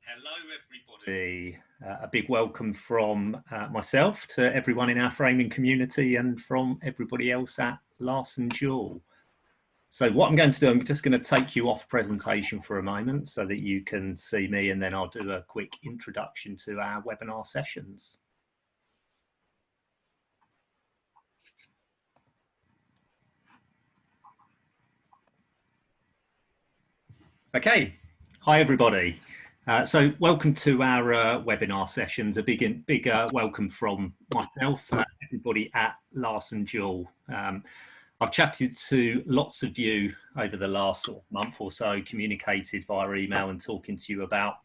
Hello, everybody. A big welcome from myself to everyone in our framing community and from everybody else at Larson-Juhl. So what I'm going to do, I'm just going to take you off presentation for a moment so that you can see me, and then I'll do a quick introduction to our webinar sessions. Okay, hi everybody. So welcome to our webinar sessions. A big welcome from myself, everybody at Larson-Juhl. I've chatted to lots of you over the last month or so, communicated via email and talking to you about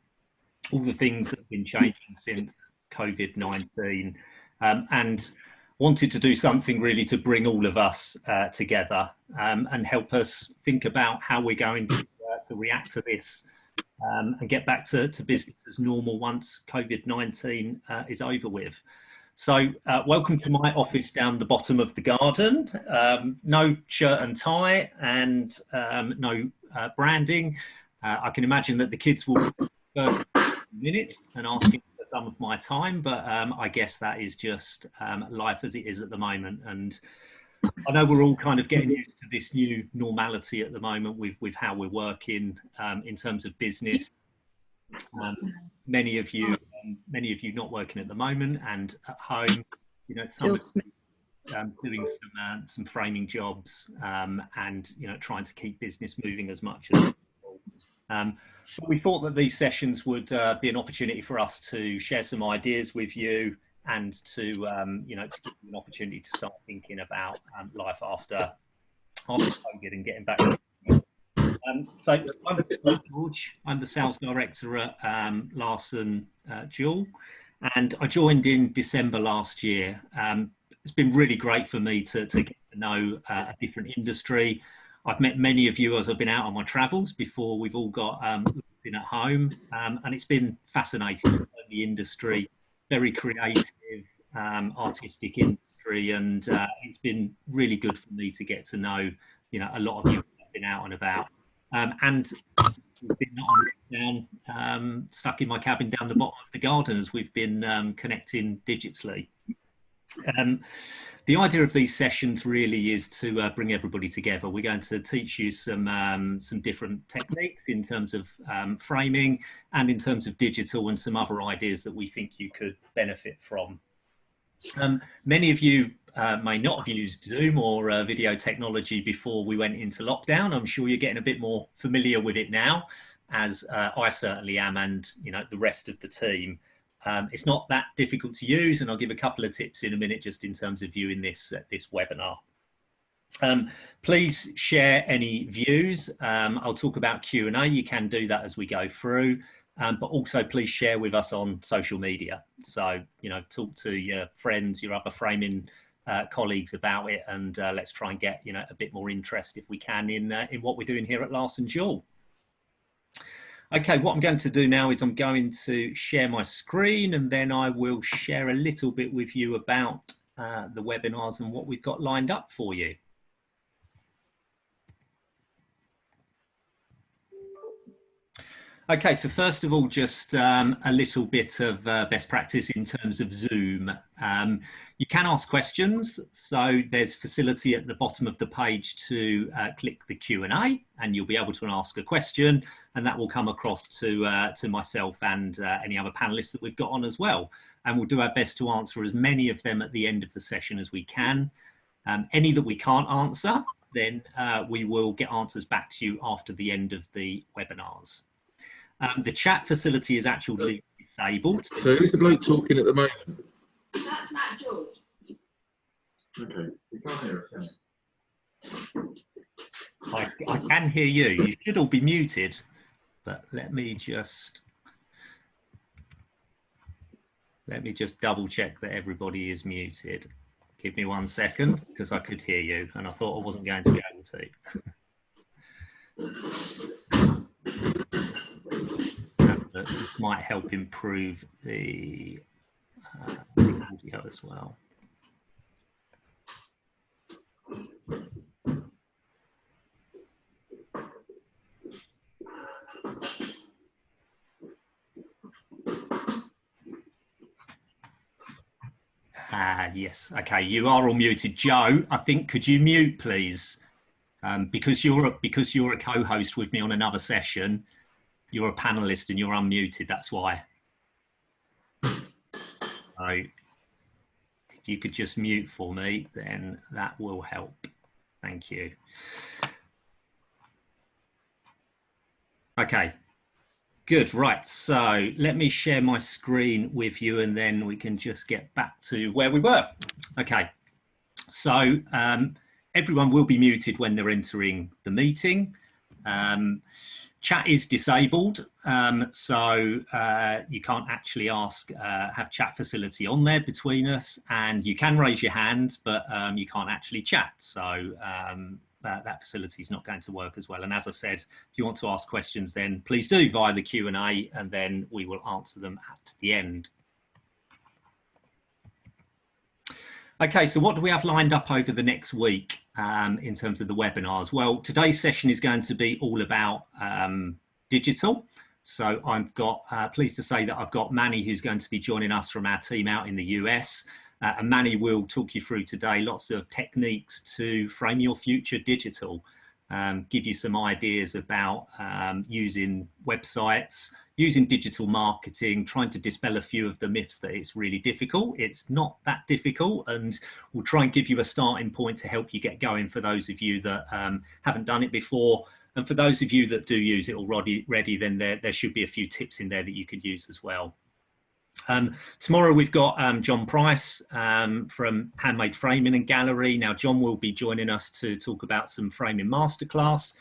all the things that have been changing since COVID-19, and wanted to do something really to bring all of us together and help us think about how we're going to react to this and get back to business as normal once COVID-19 is over with. So welcome to my office down the bottom of the garden. No shirt and tie and no branding. I can imagine that the kids will be first minutes and asking for some of my time, but I guess that is just life as it is at the moment. And I know we're all kind of getting used to this new normality at the moment with how we're working in terms of business. Many of you not working at the moment and at home, you know, some doing some framing jobs and, you know, trying to keep business moving as much as possible. But we thought that these sessions would be an opportunity for us to share some ideas with you and to, you know, to give you an opportunity to start thinking about life after COVID and getting back to so I'm George. I'm the sales director at Larson-Juhl, and I joined in December last year. It's been really great for me to get to know a different industry. I've met many of you as I've been out on my travels before we've all got been at home, and it's been fascinating to learn the industry. Very creative, artistic industry, and it's been really good for me to get to know, you know, a lot of you have been out and about. And we've been down, stuck in my cabin down the bottom of the garden as we've been connecting digitally. The idea of these sessions really is to bring everybody together. We're going to teach you some different techniques in terms of framing and in terms of digital, and some other ideas that we think you could benefit from. Many of you may not have used Zoom or video technology before we went into lockdown. I'm sure you're getting a bit more familiar with it now, as I certainly am, and, you know, the rest of the team. It's not that difficult to use, and I'll give a couple of tips in a minute just in terms of viewing this webinar. Please share any views. I'll talk about Q&A. You can do that as we go through, but also please share with us on social media. So, you know, talk to your friends, your other framing colleagues about it, and let's try and get, you know, a bit more interest if we can in what we're doing here at Larson-Juhl. Okay, what I'm going to do now is I'm going to share my screen, and then I will share a little bit with you about the webinars and what we've got lined up for you. Okay, so first of all, just a little bit of best practice in terms of Zoom. You can ask questions, so there's facility at the bottom of the page to click the Q&A, and you'll be able to ask a question, and that will come across to myself and any other panelists that we've got on as well. And we'll do our best to answer as many of them at the end of the session as we can. Any that we can't answer, then we will get answers back to you after the end of the webinars. The chat facility is actually disabled. So who's the bloke talking at the moment? That's Matt George. Okay, we can't hear it. I can hear you. You should all be muted, but let me just double check that everybody is muted. Give me 1 second, because I could hear you and I thought I wasn't going to be able to. This might help improve the audio as well. Yes. Okay, you are all muted. Joe, I think, could you mute, please? Because you're a co-host with me on another session, you're a panelist and you're unmuted. That's why. So if you could just mute for me, then that will help. Thank you. Okay. Good, right, so let me share my screen with you and then we can just get back to where we were. Okay, so everyone will be muted when they're entering the meeting. Chat is disabled, so you can't actually have chat facility on there between us, and you can raise your hand, but you can't actually chat. So that facility is not going to work as well. And as I said, if you want to ask questions, then please do via the Q&A, and then we will answer them at the end. Okay, so what do we have lined up over the next week in terms of the webinars? Well, today's session is going to be all about digital. So I've got, pleased to say that I've got Manny, who's going to be joining us from our team out in the US. And Manny will talk you through today lots of techniques to frame your future digital, give you some ideas about using websites, using digital marketing, trying to dispel a few of the myths that it's really difficult. It's not that difficult, and we'll try and give you a starting point to help you get going for those of you that haven't done it before. And for those of you that do use it already, then there should be a few tips in there that you could use as well. Tomorrow we've got John Price from Handmade Framing and Gallery. Now John will be joining us to talk about some framing masterclass.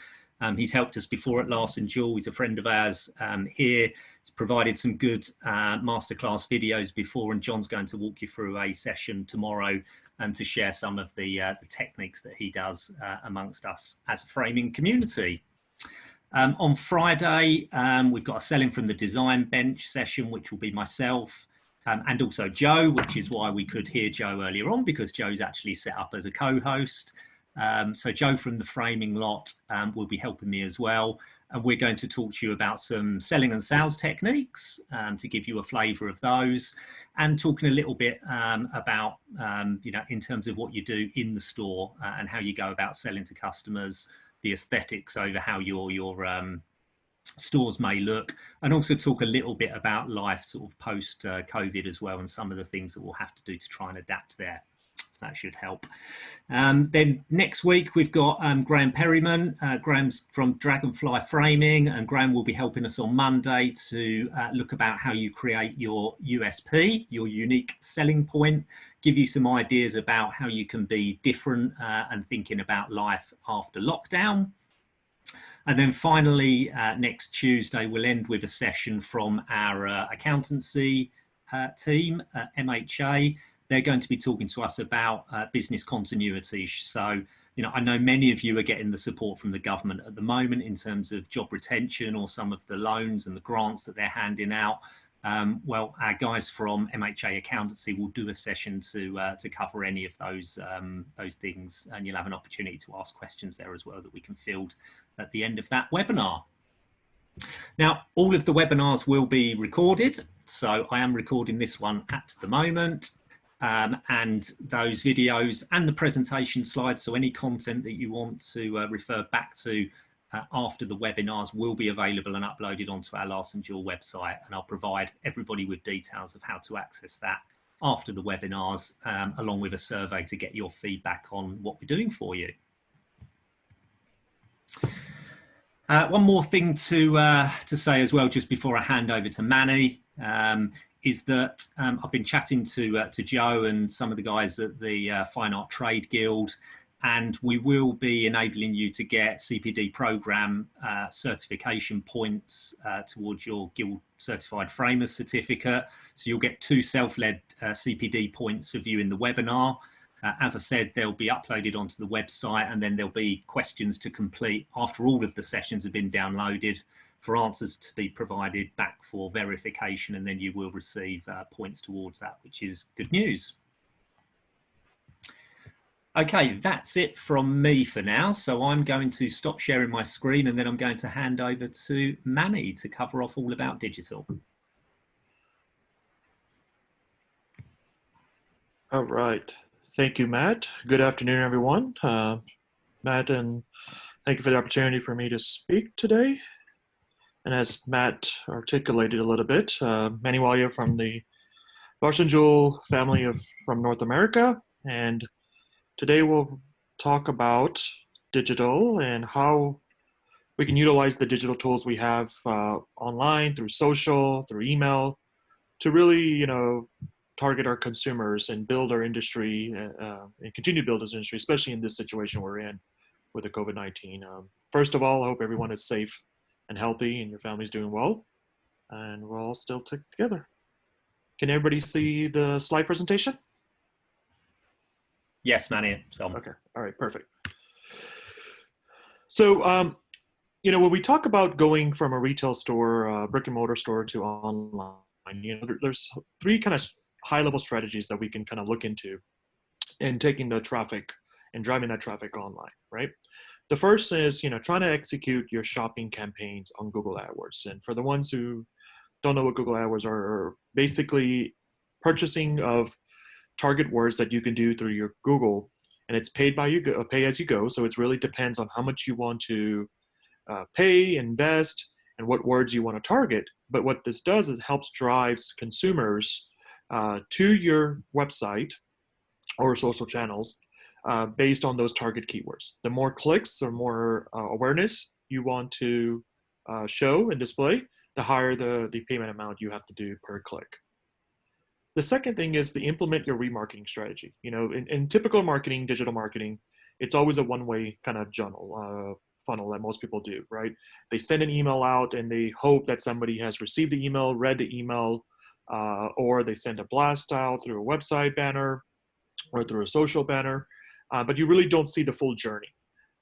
He's helped us before at Larson-Juhl. He's a friend of ours here. He's provided some good masterclass videos before, and John's going to walk you through a session tomorrow to share some of the techniques that he does amongst us as a framing community. On Friday, we've got a Selling from the Design Bench session, which will be myself and also Joe, which is why we could hear Joe earlier on, because Joe's actually set up as a co-host. So Joe from the Framing Lot will be helping me as well. And we're going to talk to you about some selling and sales techniques to give you a flavour of those, and talking a little bit about, you know, in terms of what you do in the store and how you go about selling to customers, the aesthetics over how your stores may look, and also talk a little bit about life sort of post COVID as well, and some of the things that we'll have to do to try and adapt there. So that should help. Then next week we've got Graham Perryman. Graham's from Dragonfly Framing, and Graham will be helping us on Monday to look about how you create your USP, your unique selling point, give you some ideas about how you can be different and thinking about life after lockdown. And then finally, next Tuesday, we'll end with a session from our accountancy team, MHA. They're going to be talking to us about business continuity. So, you know, I know many of you are getting the support from the government at the moment in terms of job retention or some of the loans and the grants that they're handing out. Well, our guys from MHA Accountancy will do a session to cover any of those things, and you'll have an opportunity to ask questions there as well that we can field at the end of that webinar. Now, all of the webinars will be recorded, so I am recording this one at the moment, and those videos and the presentation slides, so any content that you want to refer back to after the webinars will be available and uploaded onto our Larson-Juhl website, and I'll provide everybody with details of how to access that after the webinars, along with a survey to get your feedback on what we're doing for you. One more thing to say as well, just before I hand over to Manny, is that I've been chatting to Joe and some of the guys at the Fine Art Trade Guild, and we will be enabling you to get CPD program certification points towards your Guild Certified Framers certificate. So you'll get 2 self-led CPD points for viewing the webinar. As I said, they'll be uploaded onto the website, and then there'll be questions to complete after all of the sessions have been downloaded, for answers to be provided back for verification, and then you will receive points towards that, which is good news. Okay, that's it from me for now. So I'm going to stop sharing my screen, and then I'm going to hand over to Manny to cover off all about digital. All right. Thank you, Matt. Good afternoon, everyone. Matt, and thank you for the opportunity for me to speak today. And as Matt articulated a little bit, Manny Walia from the Larson-Juhl family from North America. And today we'll talk about digital and how we can utilize the digital tools we have online, through social, through email, to really, target our consumers and build our industry and continue to build this industry, especially in this situation we're in with the COVID-19. First of all, I hope everyone is safe and healthy and your family's doing well, and we're all still together. Can everybody see the slide presentation? Yes, Manny. Okay. All right. Perfect. So, when we talk about going from a retail store, brick and mortar store to online, there's three kind of high-level strategies that we can kind of look into in taking the traffic and driving that traffic online, right? The first is, trying to execute your shopping campaigns on Google AdWords. And for the ones who don't know what Google AdWords are basically purchasing of target words that you can do through your Google, and it's paid by you, pay as you go. So it really depends on how much you want to pay, invest, and what words you want to target. But what this does is it helps drives consumers to your website or social channels based on those target keywords. The more clicks or more awareness you want to show and display, the higher the payment amount you have to do per click. The second thing is to implement your remarketing strategy. In typical marketing, digital marketing, it's always a one-way kind of funnel that most people do, right? They send an email out and they hope that somebody has received the email, read the email, or they send a blast out through a website banner or through a social banner, but you really don't see the full journey.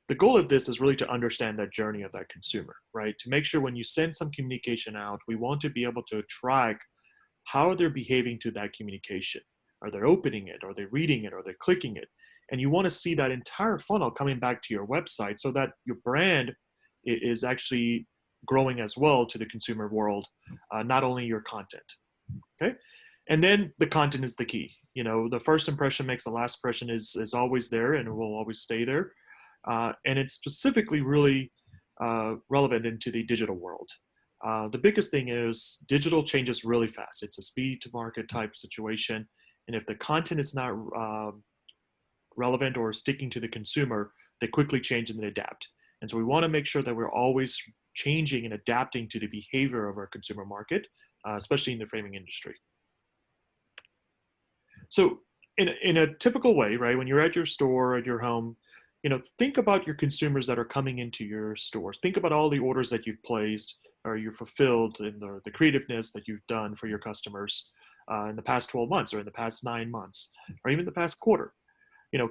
The goal of this is really to understand that journey of that consumer, right? To make sure when you send some communication out, we want to be able to track how they're behaving to that communication. Are they opening it? Are they reading it? Are they clicking it? And you want to see that entire funnel coming back to your website so that your brand is actually growing as well to the consumer world, not only your content. Okay. And then the content is the key. The first impression makes the last impression is always there and it will always stay there. And it's specifically really relevant into the digital world. The biggest thing is digital changes really fast. It's a speed to market type situation. And if the content is not relevant or sticking to the consumer, they quickly change and adapt. And so we want to make sure that we're always changing and adapting to the behavior of our consumer market, especially in the framing industry. So in a typical way, right, when you're at your store, at your home, think about your consumers that are coming into your stores. Think about all the orders that you've placed or you've fulfilled and the creativeness that you've done for your customers in the past 12 months or in the past 9 months or even the past quarter.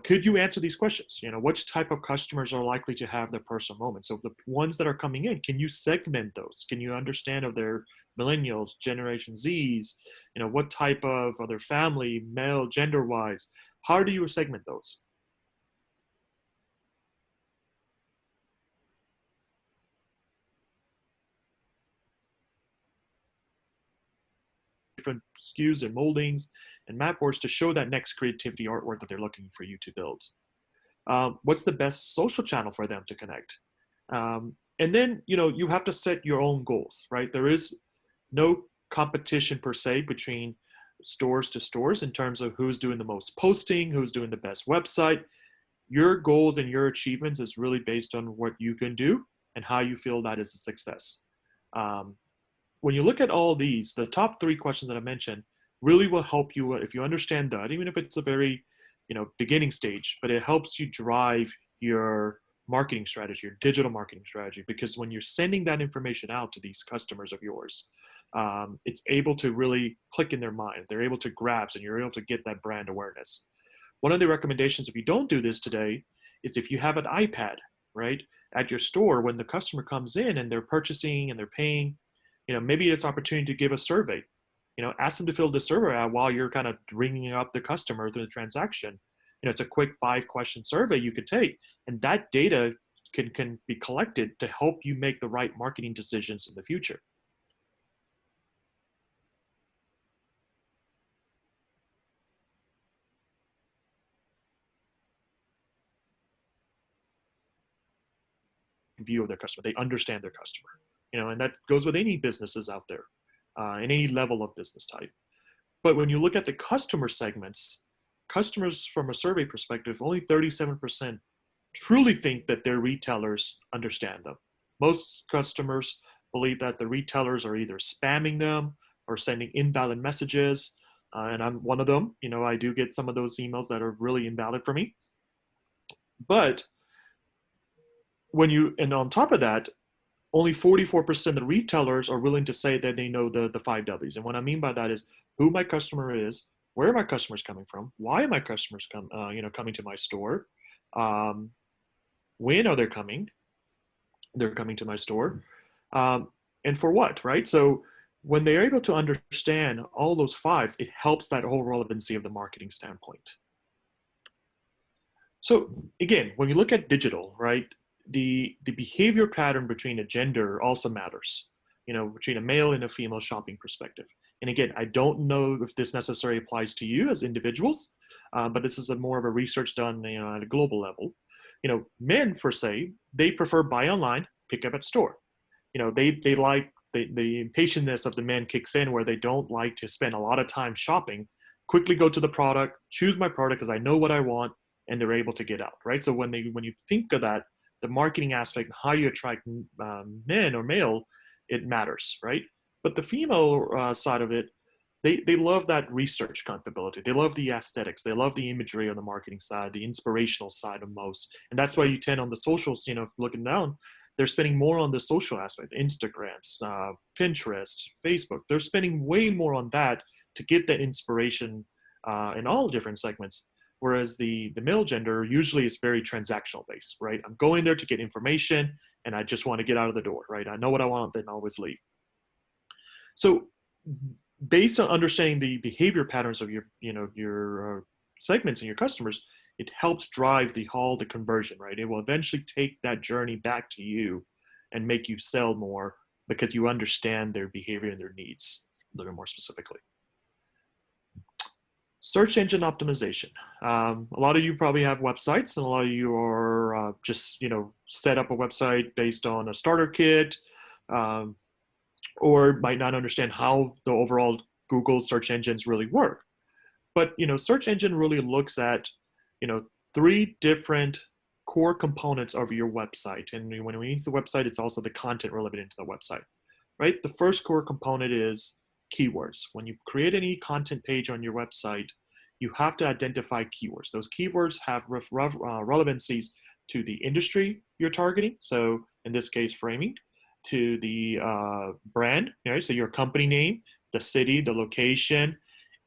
Could you answer these questions? Which type of customers are likely to have their personal moment? So the ones that are coming in, can you segment those? Can you understand if they're millennials, Generation Zs? What type of other family, male, gender-wise? How do you segment those? Different SKUs and moldings and map boards to show that next creativity artwork that they're looking for you to build. What's the best social channel for them to connect? And then, you have to set your own goals, right? There is no competition per se between stores to stores in terms of who's doing the most posting, who's doing the best website. Your goals and your achievements is really based on what you can do and how you feel that is a success. When you look at all these, the top 3 questions that I mentioned really will help you if you understand that, even if it's a very beginning stage, but it helps you drive your marketing strategy, your digital marketing strategy, because when you're sending that information out to these customers of yours, it's able to really click in their mind. They're able to grasp and you're able to get that brand awareness. One of the recommendations, if you don't do this today, is if you have an iPad, right, at your store, when the customer comes in and they're purchasing and they're paying, maybe it's an opportunity to give a survey. Ask them to fill the survey out while you're kind of ringing up the customer through the transaction. It's a quick 5-question survey you could take, and that data can be collected to help you make the right marketing decisions in the future. view of their customer. They understand their customer, and that goes with any businesses out there, in any level of business type. But when you look at the customer segments, customers from a survey perspective, only 37% truly think that their retailers understand them. Most customers believe that the retailers are either spamming them or sending invalid messages. And I'm one of them. I do get some of those emails that are really invalid for me. But and on top of that, only 44% of retailers are willing to say that they know the 5 Ws. And what I mean by that is who my customer is, where my customers coming from, why my customers coming to my store, when are they coming? They're coming to my store, and for what, right? So when they're able to understand all those fives, it helps that whole relevancy of the marketing standpoint. So again, when you look at digital, right, the behavior pattern between a gender also matters, between a male and a female shopping perspective. And again, I don't know if this necessarily applies to you as individuals, but this is more of a research done at a global level. Men per se, they prefer buy online, pick up at store. They like the impatientness of the men kicks in where they don't like to spend a lot of time shopping, quickly go to the product, choose my product because I know what I want, and they're able to get out, right? So when you think of that, the marketing aspect, how you attract men or male, it matters, right? But the female side of it, they love that research capability. They love the aesthetics. They love the imagery on the marketing side, the inspirational side of most. And that's why you tend on the socials, looking down, they're spending more on the social aspect, Instagrams, Pinterest, Facebook. They're spending way more on that to get that inspiration in all different segments. Whereas the male gender usually is very transactional based, right? I'm going there to get information and I just want to get out of the door, right? I know what I want, then I always leave. So based on understanding the behavior patterns of your segments and your customers, it helps drive the conversion, right? It will eventually take that journey back to you and make you sell more because you understand their behavior and their needs a little more specifically. Search engine optimization. A lot of you probably have websites, and a lot of you are just set up a website based on a starter kit, or might not understand how the overall Google search engines really work. But search engine really looks at 3 different core components of your website, and when we use the website, it's also the content relevant into the website, right? The first core component is keywords. When you create any content page on your website, you have to identify keywords. Those keywords have relevancies to the industry you're targeting. So in this case, framing, to the brand, right? So your company name, the city, the location,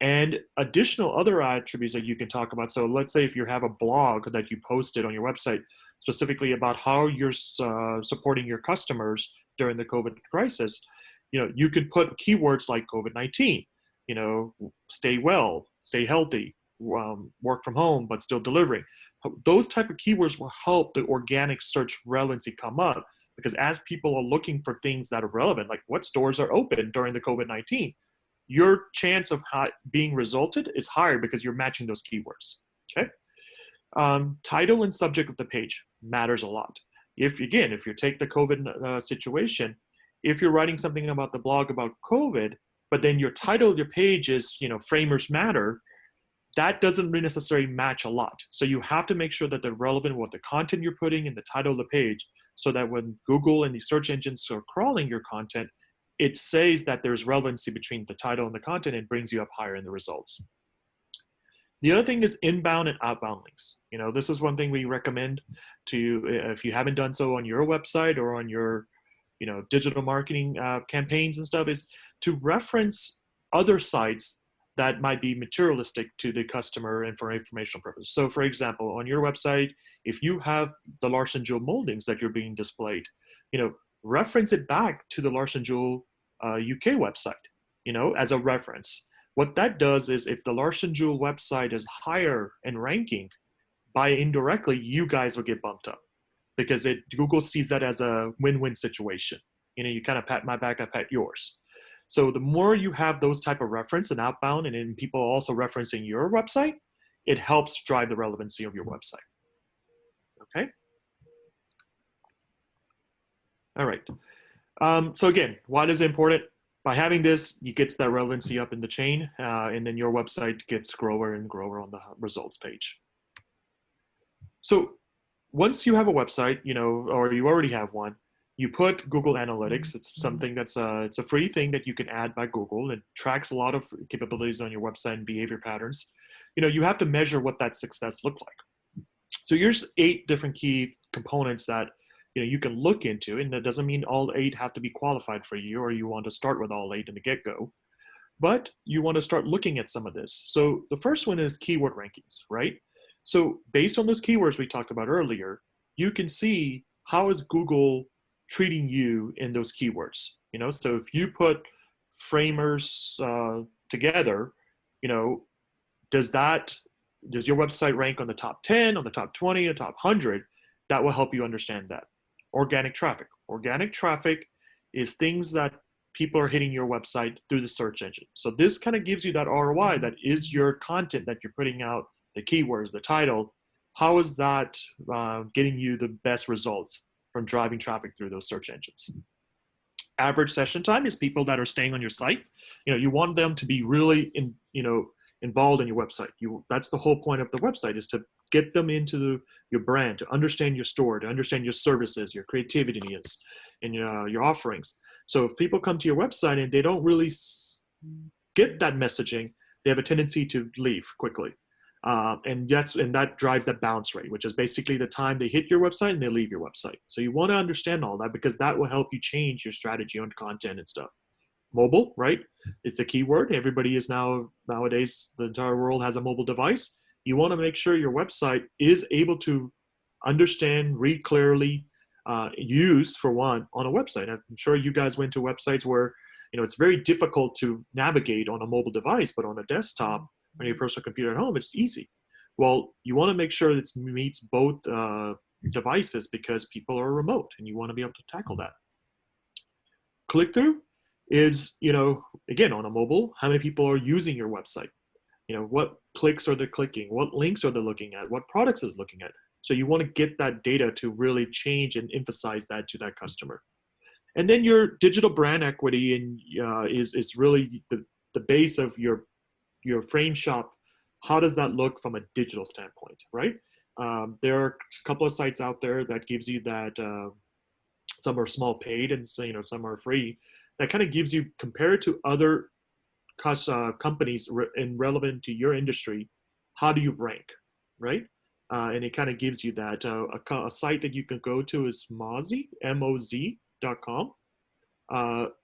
and additional other attributes that you can talk about. So let's say if you have a blog that you posted on your website specifically about how you're supporting your customers during the COVID crisis, you could put keywords like COVID-19, stay well, stay healthy, work from home, but still delivering. Those type of keywords will help the organic search relevancy come up, because as people are looking for things that are relevant, like what stores are open during the COVID-19, your chance of being resulted is higher because you're matching those keywords, okay? Title and subject of the page matters a lot. If you take the COVID situation, if you're writing something about the blog about COVID, but then your title of your page is, Framers Matter, that doesn't necessarily match a lot. So you have to make sure that they're relevant with the content you're putting in the title of the page, so that when Google and the search engines are crawling your content, it says that there's relevancy between the title and the content and brings you up higher in the results. The other thing is inbound and outbound links. This is one thing we recommend to, if you haven't done so on your website or on your, digital marketing campaigns and stuff, is to reference other sites that might be materialistic to the customer and for informational purposes. So for example, on your website, if you have the Larson-Juhl moldings that you're being displayed, reference it back to the Larson-Juhl UK website, as a reference. What that does is if the Larson-Juhl website is higher in ranking, by indirectly, you guys will get bumped up, because Google sees that as a win-win situation. You kind of pat my back, I pat yours. So the more you have those type of reference and outbound, and then people also referencing your website, it helps drive the relevancy of your website, okay? All right. So again, why is it important? By having this, you get that relevancy up in the chain, and then your website gets grower and grower on the results page. So once you have a website, or you already have one, you put Google Analytics. It's something that's it's a free thing that you can add by Google. It tracks a lot of capabilities on your website and behavior patterns. You have to measure what that success looked like. So here's 8 different key components that you can look into, and that doesn't mean all 8 have to be qualified for you, or you want to start with all 8 in the get-go, but you want to start looking at some of this. So the first one is keyword rankings, right? So based on those keywords we talked about earlier, you can see how is Google treating you in those keywords. So if you put framers together, does your website rank on the top 10, on the top 20, or top 100? That will help you understand that. Organic traffic. Organic traffic is things that people are hitting your website through the search engine. So this kind of gives you that ROI. That is your content that you're putting out, the keywords, the title. How is that getting you the best results from driving traffic through those search engines? Average session time is people that are staying on your site. You want them to be really involved in your website. That's the whole point of the website, is to get them into your brand, to understand your store, to understand your services, your creativity, and your offerings. So if people come to your website and they don't really get that messaging, they have a tendency to leave quickly. And that drives that bounce rate, which is basically the time they hit your website and they leave your website. So you want to understand all that, because that will help you change your strategy on content and stuff. Mobile, right? It's a keyword. Everybody is nowadays, the entire world has a mobile device. You want to make sure your website is able to understand, read clearly, use for one on a website. I'm sure you guys went to websites where it's very difficult to navigate on a mobile device, but on a desktop, on your personal computer at home, it's easy. Well, you want to make sure it meets both devices, because people are remote and you want to be able to tackle that. Click-through is, again, on a mobile, how many people are using your website? What clicks are they clicking? What links are they looking at? What products are they looking at? So you want to get that data to really change and emphasize that to that customer. And then your digital brand equity is really the base of your frame shop. How does that look from a digital standpoint, right? There are a couple of sites out there that gives you that. Some are small paid, and some are free. That kind of gives you, compared to other companies and relevant to your industry, how do you rank, right? And it kind of gives you that. A site that you can go to is Moz, MOZ.com.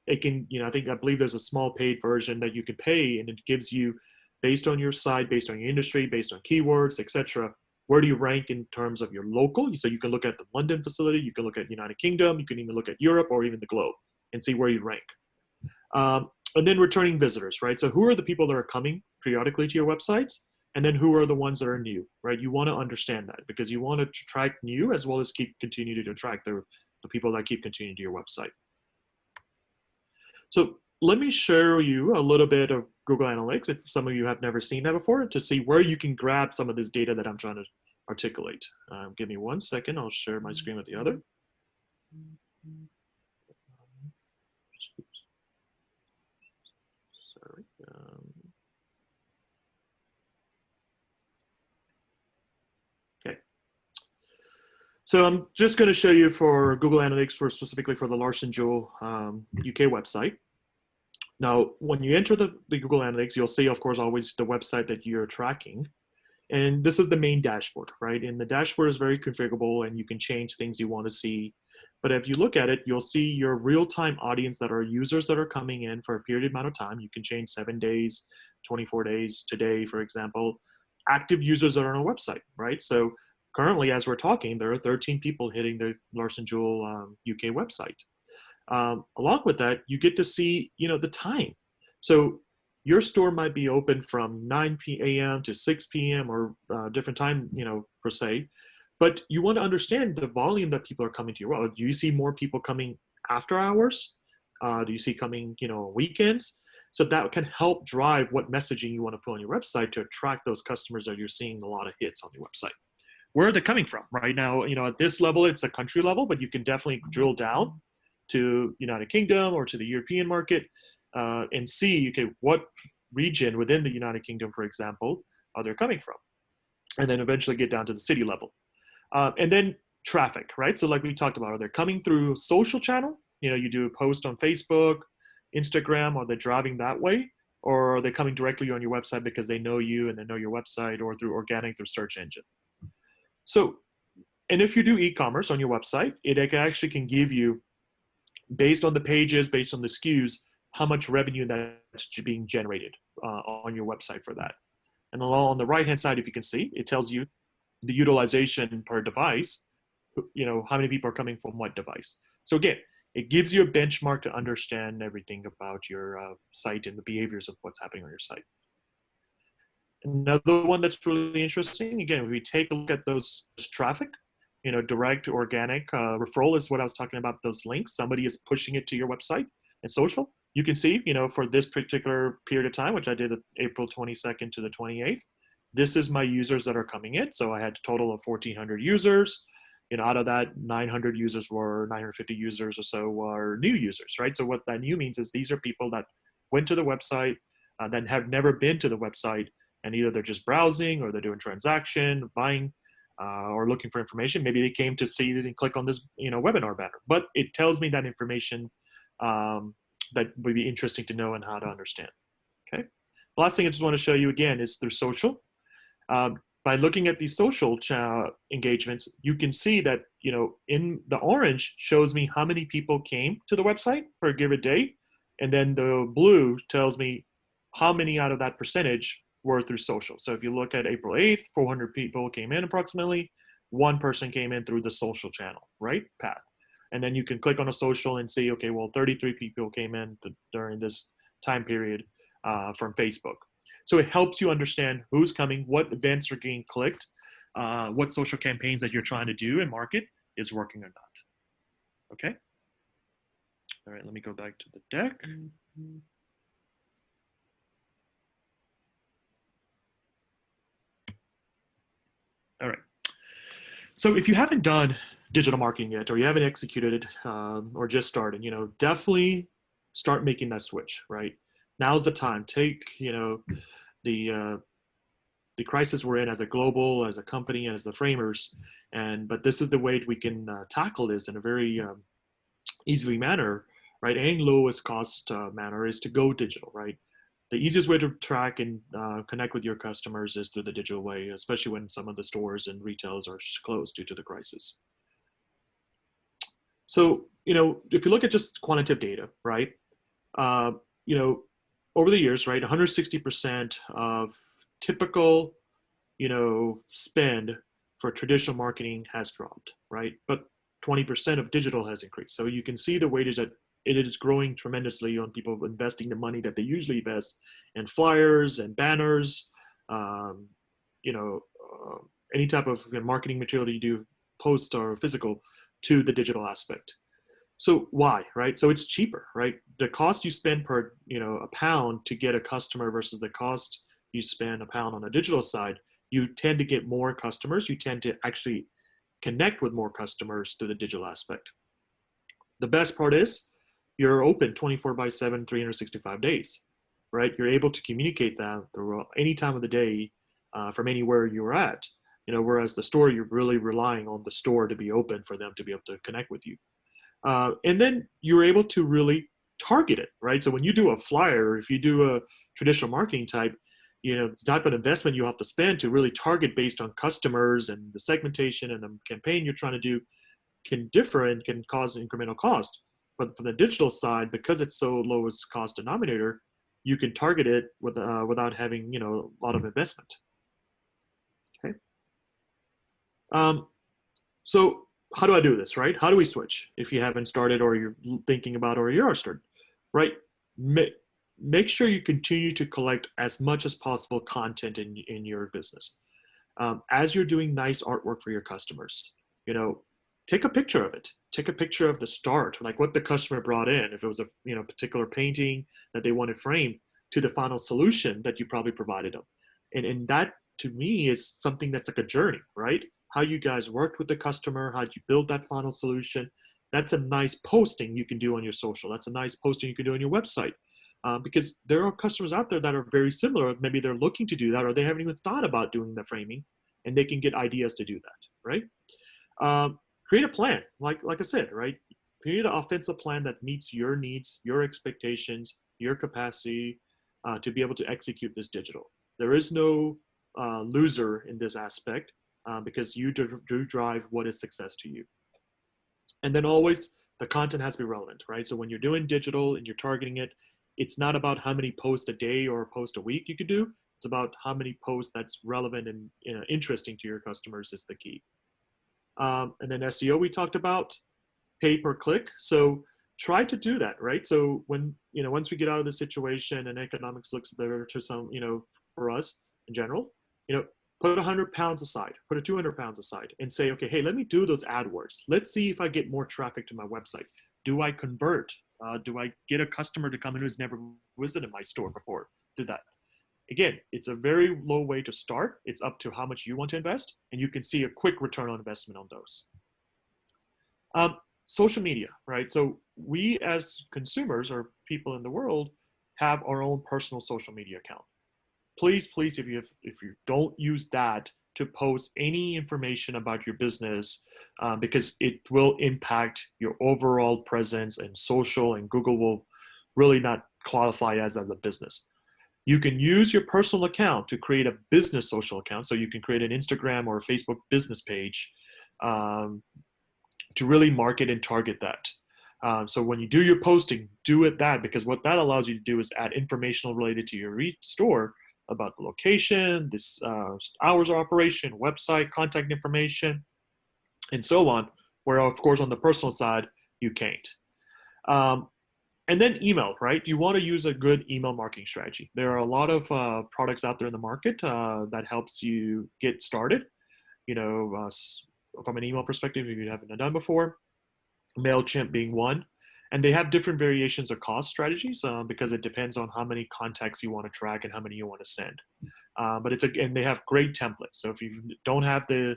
It can, I believe there's a small paid version that you can pay, and it gives you, based on your site, based on your industry, based on keywords, etc., where do you rank in terms of your local? So you can look at the London facility, you can look at United Kingdom, you can even look at Europe or even the globe and see where you rank. And then returning visitors, right? So who are the people that are coming periodically to your websites? And then who are the ones that are new, right? You want to understand that, because you want to attract new as well as continue to attract the people that keep continuing to your website. So let me show you a little bit of Google Analytics, if some of you have never seen that before, to see where you can grab some of this data that I'm trying to articulate. Give me 1 second. I'll share my screen with the other. Sorry. Okay. So I'm just going to show you for Google Analytics, specifically for the Larson-Juhl UK website. Now, when you enter the Google Analytics, you'll see, of course, always the website that you're tracking. And this is the main dashboard, right? And the dashboard is very configurable, and you can change things you want to see. But if you look at it, you'll see your real-time audience that are users that are coming in for a period amount of time. You can change 7 days, 24 days, today, for example. Active users that are on a website, right? So currently, as we're talking, there are 13 people hitting the Larson-Juhl UK website. Along with that, you get to see, the time. So your store might be open from 9 p.m. to 6 p.m. or different time, per se. But you want to understand the volume that people are coming to your website. Do you see more people coming after hours? Do you see coming, weekends? So that can help drive what messaging you want to put on your website to attract those customers that you're seeing a lot of hits on your website. Where are they coming from? Right now, at this level, it's a country level, but you can definitely drill down to United Kingdom or to the European market, and see, okay, what region within the United Kingdom, for example, are they coming from? And then eventually get down to the city level. And then traffic, right? So like we talked about, are they coming through social channel? You do a post on Facebook, Instagram, are they driving that way? Or are they coming directly on your website because they know you and they know your website, or through organic, through search engine? So, and if you do e-commerce on your website, it actually can give you, based on the pages, based on the SKUs, how much revenue that's being generated on your website for that. And on the right-hand side, if you can see, it tells you the utilization per device, how many people are coming from what device. So again, it gives you a benchmark to understand everything about your site and the behaviors of what's happening on your site. Another one that's really interesting, again, if we take a look at those traffic, direct organic referral is what I was talking about, those links. Somebody is pushing it to your website and social. You can see, for this particular period of time, which I did April 22nd to the 28th, this is my users that are coming in. So I had a total of 1,400 users. Out of that, 950 users or so were new users, right? So what that new means is these are people that went to the website, that have never been to the website, and either they're just browsing, or they're doing transaction, buying, or looking for information. Maybe they came to see it and click on this, webinar banner. But it tells me that information that would be interesting to know and how to understand. Okay. The last thing I just want to show you again is through social. By looking at these social engagements, you can see that, in the orange shows me how many people came to the website for a given day. And then the blue tells me how many out of that percentage were through social. So if you look at April 8th, 400 people came in approximately. One person came in through the social channel, right? Path. And then you can click on a social and see, okay, well, 33 people came in during this time period from Facebook. So it helps you understand who's coming, what events are getting clicked, what social campaigns that you're trying to do and market is working or not. Okay. All right, let me go back to the deck. All right. So if you haven't done digital marketing yet, or you haven't executed it, or just started, definitely start making that switch, right? Now's the time. Take, the crisis we're in as a global, as a company, as the framers, but this is the way we can tackle this in a very easily manner, right? And lowest cost manner is to go digital, right? The easiest way to track and connect with your customers is through the digital way, especially when some of the stores and retails are closed due to the crisis. So, if you look at just quantitative data, right? Over the years, right, 160% of typical, spend for traditional marketing has dropped, right? But 20% of digital has increased. So you can see the weightage that it is growing tremendously on people investing the money that they usually invest in flyers and banners, any type of marketing material that you do, post or physical, to the digital aspect. So why, right? So it's cheaper, right? The cost you spend per, a pound to get a customer versus the cost you spend a pound on the digital side, you tend to get more customers. You tend to actually connect with more customers through the digital aspect. The best part is you're open 24/7, 365 days, right? You're able to communicate that through any time of the day from anywhere you're at, whereas the store, you're really relying on the store to be open for them to be able to connect with you. And then you're able to really target it, right? So when you do a flyer, if you do a traditional marketing type, the type of investment you have to spend to really target based on customers and the segmentation and the campaign you're trying to do can differ and can cause incremental cost. But from the digital side, because it's so lowest cost denominator, you can target it without having, a lot of investment. Okay. So how do I do this, right? How do we switch if you haven't started, or you're thinking about, or you are started, right? Make sure you continue to collect as much as possible content in your business. As you're doing nice artwork for your customers, take a picture of it. Take a picture of the start, like what the customer brought in, if it was a particular painting that they wanted framed, to the final solution that you probably provided them. And that, to me, is something that's like a journey, right? How you guys worked with the customer, how you build that final solution. That's a nice posting you can do on your social. That's a nice posting you can do on your website. Because there are customers out there that are very similar. Maybe they're looking to do that, or they haven't even thought about doing the framing, and they can get ideas to do that, right? Create a plan, like I said, right? Create an offensive plan that meets your needs, your expectations, your capacity to be able to execute this digital. There is no loser in this aspect because you do drive what is success to you. And then always the content has to be relevant, right? So when you're doing digital and you're targeting it, it's not about how many posts a day or a post a week you could do. It's about how many posts that's relevant and interesting to your customers is the key. And then SEO we talked about, pay per click. So try to do that, right? So when, once we get out of the situation and economics looks better to some, for us in general, put 100 pounds aside, put a 200 pounds aside and say, okay, hey, let me do those AdWords. Let's see if I get more traffic to my website. Do I convert? Do I get a customer to come in who's never visited my store before? Do that. Again, it's a very low way to start. It's up to how much you want to invest, and you can see a quick return on investment on those. Social media, right? So we as consumers or people in the world have our own personal social media account. Please, if you don't use that to post any information about your business, because it will impact your overall presence and social, and Google will really not qualify as a business. You can use your personal account to create a business social account. So you can create an Instagram or a Facebook business page to really market and target that. So when you do your posting, do it that, because what that allows you to do is add information related to your store about the location, this hours of operation, website, contact information, and so on, where of course on the personal side, you can't. And then email, right? You want to use a good email marketing strategy. There are a lot of products out there in the market that helps you get started. From an email perspective, if you haven't done before, MailChimp being one. And they have different variations of cost strategies because it depends on how many contacts you want to track and how many you want to send. But and they have great templates. So if you don't have the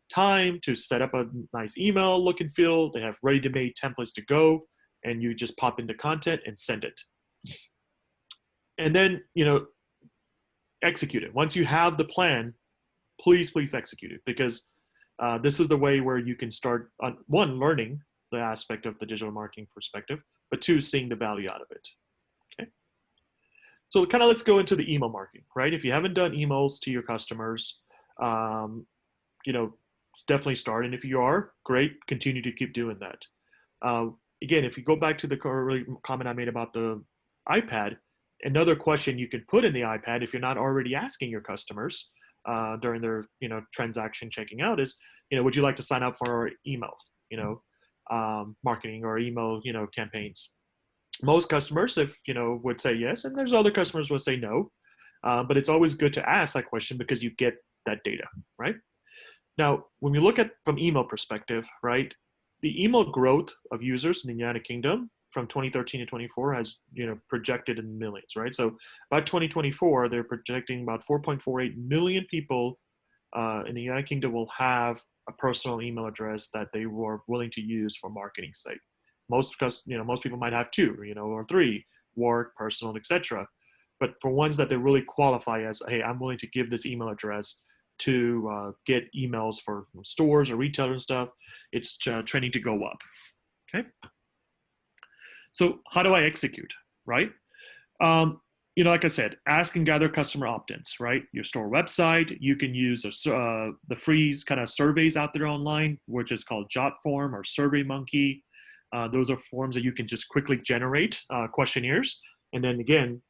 time to set up a nice email look and feel, they have ready-to-made templates to go, and you just pop in the content and send it. And then, execute it. Once you have the plan, please execute it, because this is the way where you can start on one, learning the aspect of the digital marketing perspective, but two, seeing the value out of it. Okay. So let's go into the email marketing, right? If you haven't done emails to your customers, definitely start. And if you are, great, continue to keep doing that. Again, if you go back to the comment I made about the iPad, another question you can put in the iPad if you're not already asking your customers during their transaction checking out is, would you like to sign up for our email, marketing or email, campaigns? Most customers, would say yes, and there's other customers will say no. But it's always good to ask that question because you get that data, right? Now, when we look at from email perspective, right, the email growth of users in the United Kingdom from 2013 to 24 has, projected in millions, right? So by 2024, they're projecting about 4.48 million people in the United Kingdom will have a personal email address that they were willing to use for marketing sake. Most people might have two, or three, work, personal, etc. But for ones that they really qualify as, hey, I'm willing to give this email address to get emails for stores or retailers and stuff, it's trending to go up. Okay. So how do I execute, right? Like I said, ask and gather customer opt-ins, right? Your store website, you can use the free kind of surveys out there online, which is called JotForm or SurveyMonkey. Those are forms that you can just quickly generate questionnaires, and then again,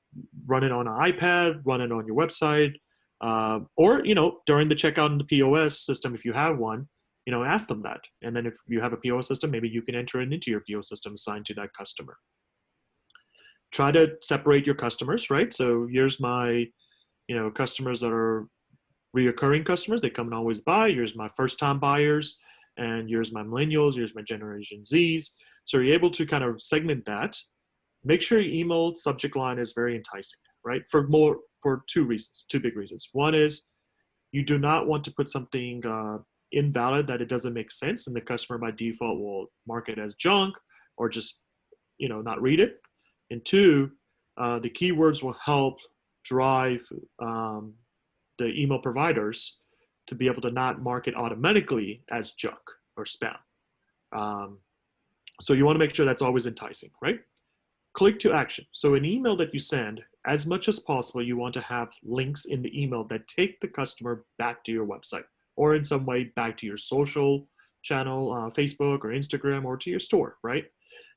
run it on an iPad, run it on your website, or during the checkout in the POS system, if you have one, ask them that. And then if you have a POS system, maybe you can enter it into your POS system assigned to that customer. Try to separate your customers, right? So here's my, customers that are reoccurring customers. They come and always buy. Here's my first-time buyers, and here's my millennials. Here's my Generation Zs. So you're able to kind of segment that. Make sure your email subject line is very enticing, right? For two big reasons. One is you do not want to put something invalid, that it doesn't make sense, and the customer by default will mark it as junk or just not read it. And two, the keywords will help drive the email providers to be able to not mark it automatically as junk or spam. So you want to make sure that's always enticing, right? Click to action. So an email that you send, as much as possible, you want to have links in the email that take the customer back to your website or in some way back to your social channel, Facebook or Instagram, or to your store, right?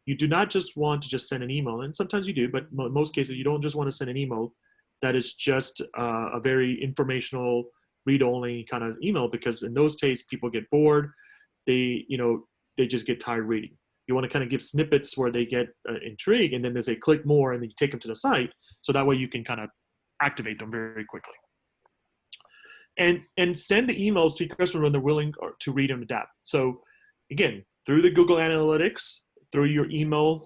You do not just want to just send an email, and sometimes you do, but in most cases, you don't just want to send an email that is just a very informational, read-only kind of email, because in those days, people get bored. They just get tired reading. You want to kind of give snippets where they get intrigued, and then they say click more, and then you take them to the site, so that way you can kind of activate them very quickly. And send the emails to your customer when they're willing to read and adapt. So again, through the Google Analytics, through your email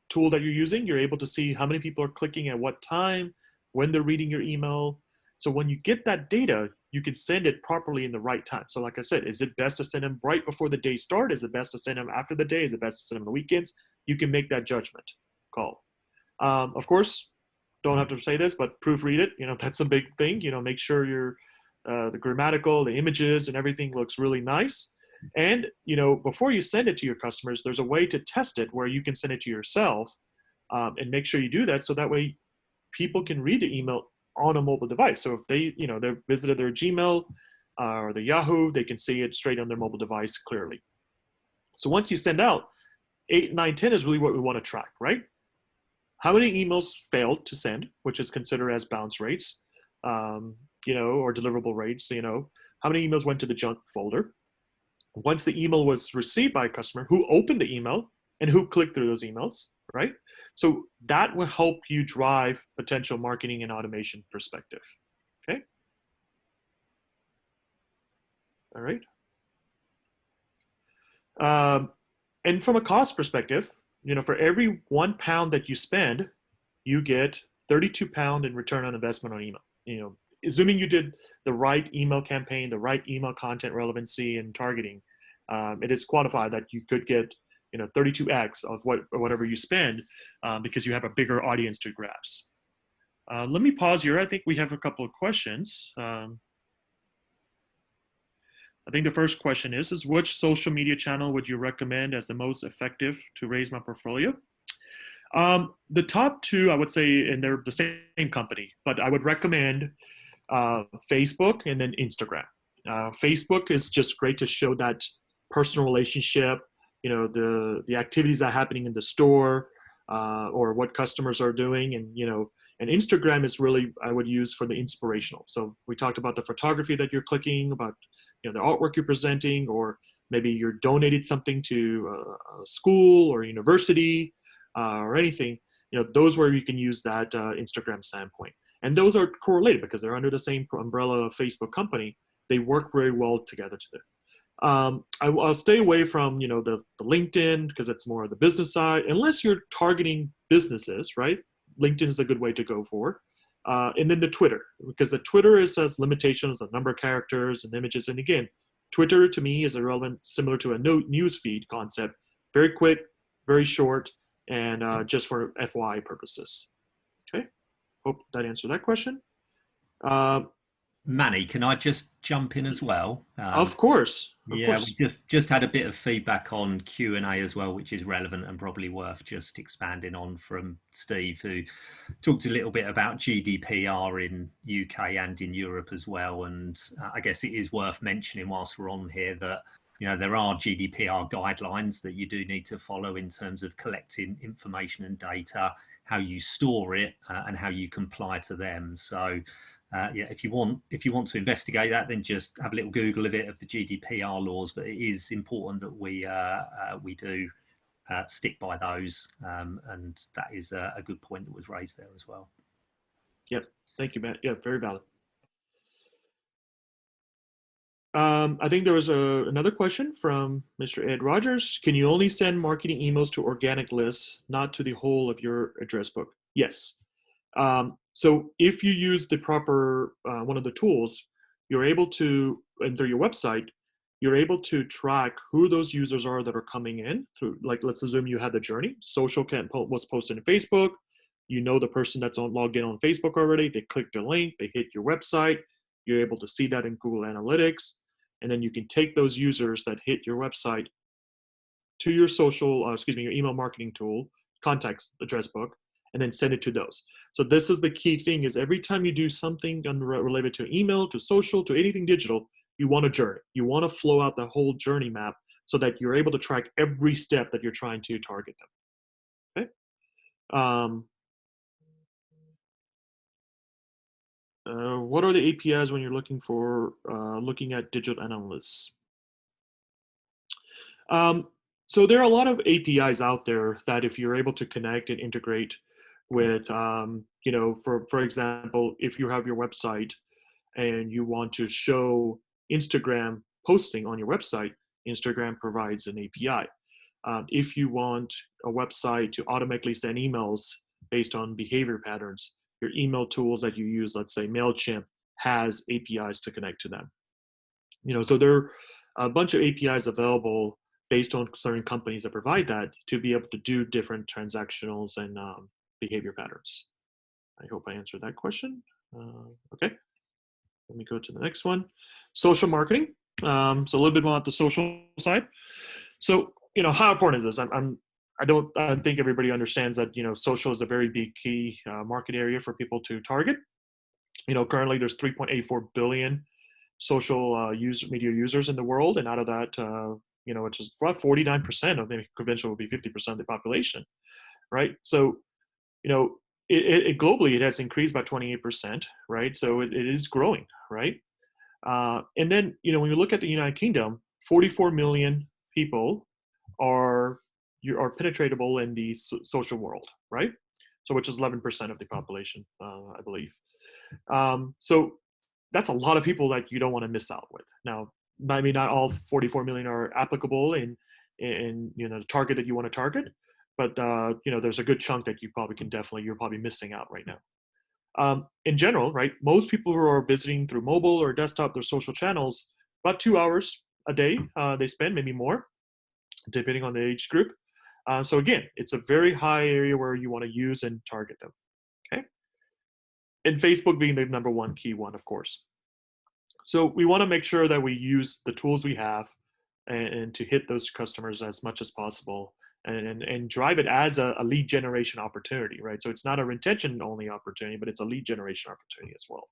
tool that you're using, you're able to see how many people are clicking at what time, when they're reading your email. So when you get that data, you can send it properly in the right time. So like I said, is it best to send them right before the day starts? Is it best to send them after the day? Is it best to send them on the weekends? You can make that judgment call. Of course, don't have to say this, but proofread it. That's a big thing. Make sure the grammatical, the images and everything looks really nice. And, before you send it to your customers, there's a way to test it where you can send it to yourself and make sure you do that. So that way people can read the email on a mobile device. So if they, they've visited their Gmail or the Yahoo, they can see it straight on their mobile device clearly. So once you send out, 8, 9, 10 is really what we want to track, right? How many emails failed to send, which is considered as bounce rates, or deliverable rates. How many emails went to the junk folder? Once the email was received by a customer, who opened the email and who clicked through those emails, right? So that will help you drive potential marketing and automation perspective, okay? All right. And from a cost perspective, for every £1 that you spend, you get 32 pounds in return on investment on email. Assuming you did the right email campaign, the right email content relevancy and targeting, it is quantified that you could get 32x of whatever you spend because you have a bigger audience to grasp. Let me pause here. I think we have a couple of questions. I think the first question is which social media channel would you recommend as the most effective to raise my portfolio? The top two, I would say, and they're the same company, but I would recommend Facebook and then Instagram. Facebook is just great to show that personal relationship, the activities that are happening in the store or what customers are doing. And Instagram is really, I would use for the inspirational. So we talked about the photography that you're clicking, about the artwork you're presenting, or maybe you're donated something to a school or university or anything. Those where you can use that Instagram standpoint. And those are correlated because they're under the same umbrella of Facebook company. They work very well together. I'll stay away from the LinkedIn because it's more of the business side, unless you're targeting businesses, right? LinkedIn is a good way to go for. And then the Twitter, because the Twitter has limitations, the number of characters and images. And again, Twitter to me is similar to a news feed concept, very quick, very short, and just for FYI purposes. Okay. Hope that answered that question. Manny, can I just jump in as well? Of course. We just had a bit of feedback on Q&A as well, which is relevant and probably worth just expanding on from Steve, who talked a little bit about GDPR in UK and in Europe as well. And I guess it is worth mentioning whilst we're on here that there are GDPR guidelines that you do need to follow in terms of collecting information and data, how you store it, and how you comply to them. So if you want to investigate that, then just have a little Google of it, of the GDPR laws. But it is important that we do stick by those, and that is a good point that was raised there as well. Yep, thank you, Matt. Yeah, very valid. I think there was another question from Mr. Ed Rogers. Can you only send marketing emails to organic lists, not to the whole of your address book? Yes. So if you use the proper one of the tools, you're able to, and through your website, you're able to track who those users are that are coming in through, like, let's assume you have the journey. Social was posted in Facebook. You know the person that's logged in on Facebook already. They click the link, they hit your website. You're able to see that in Google Analytics. And then you can take those users that hit your website to your your email marketing tool, contact address book, and then send it to those. So this is the key thing, is every time you do something related to email, to social, to anything digital, you want a journey. You want to flow out the whole journey map so that you're able to track every step that you're trying to target them. Okay. What are the APIs when you're looking at digital analysts? So there are a lot of APIs out there that if you're able to connect and integrate with, for example, if you have your website and you want to show Instagram posting on your website, Instagram provides an API. If you want a website to automatically send emails based on behavior patterns, your email tools that you use, let's say MailChimp, has APIs to connect to them. So there are a bunch of APIs available based on certain companies that provide that to be able to do different transactionals and behavior patterns. I hope I answered that question. Okay, let me go to the next one. Social marketing. So a little bit more about the social side. So, how important is this? I think everybody understands that, social is a very big key market area for people to target. Currently there's 3.84 billion social media users in the world. And out of that, which is about 49% of, maybe conventional would be 50% of the population, right? So, it globally, it has increased by 28%, right? So it is growing, right? And then, when you look at the United Kingdom, 44 million people are penetratable in the social world, right? So which is 11% of the population, I believe. So that's a lot of people that you don't want to miss out with. Now, maybe not all 44 million are applicable in the target that you want to target, but there's a good chunk that you're probably missing out right now. In general, right, most people who are visiting through mobile or desktop, their social channels, about 2 hours a day they spend, maybe more, depending on the age group. So again, it's a very high area where you want to use and target them. Okay, and Facebook being the number one key one, of course. So we want to make sure that we use the tools we have and to hit those customers as much as possible and drive it as a lead generation opportunity, right? So it's not a retention only opportunity, but it's a lead generation opportunity as well.